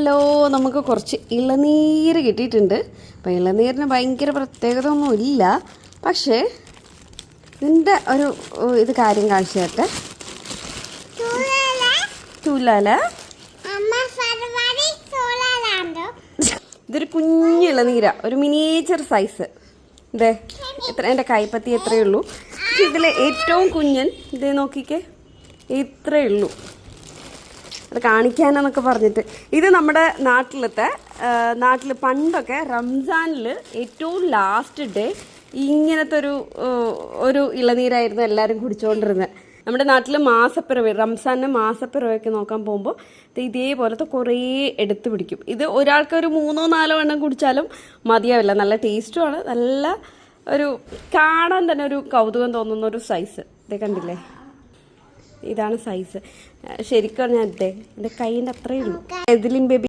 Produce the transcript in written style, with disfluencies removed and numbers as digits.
Hello, നമുക്ക് കുറച്ച് ഇളനീര് കിട്ടിയിട്ടുണ്ട്. അപ്പം ഇളനീരിന് ഭയങ്കര പ്രത്യേകത ഒന്നും ഇല്ല, പക്ഷേ ഇതിൻ്റെ ഒരു ഇത് കാര്യം കാണിച്ചു തരട്ടെ. ഇതൊരു കുഞ്ഞ് ഇളനീരാ, ഒരു മിനിയേച്ചർ സൈസ്. ഇതേ എത്ര, എൻ്റെ കൈപ്പത്തി എത്രയേ ഉള്ളൂ. പക്ഷെ ഇതിൽ ഏറ്റവും കുഞ്ഞൻ ഇതേ നോക്കിക്കേ, ഇത്രയേ ഉള്ളൂ. അത് കാണിക്കാനെന്നൊക്കെ പറഞ്ഞിട്ട്, ഇത് നമ്മുടെ നാട്ടിൽ പണ്ടൊക്കെ റംസാനിൽ ഏറ്റവും ലാസ്റ്റ് ഡേ ഇങ്ങനത്തെ ഒരു ഇളനീരായിരുന്നു എല്ലാവരും കുടിച്ചുകൊണ്ടിരുന്നത്. നമ്മുടെ നാട്ടിൽ മാസപ്പിറവി, റംസാനിന് മാസപ്പിറവിയൊക്കെ നോക്കാൻ പോകുമ്പോൾ ഇതേപോലത്തെ കുറേ എടുത്ത് പിടിക്കും. ഇത് ഒരാൾക്ക് ഒരു 3-4 എണ്ണം കുടിച്ചാലും മതിയാവില്ല. നല്ല ടേസ്റ്റുമാണ്, നല്ല ഒരു കാണാൻ തന്നെ ഒരു കൗതുകം തോന്നുന്ന ഒരു സൈസ്. ഇത് കണ്ടില്ലേ, ഇതാണ് സൈസ്. ശരിക്കും പറഞ്ഞാൽ എൻ്റെ കൈയിൻ്റെ അത്രയേ ഉള്ളൂ. എതിലിൻ ബേബി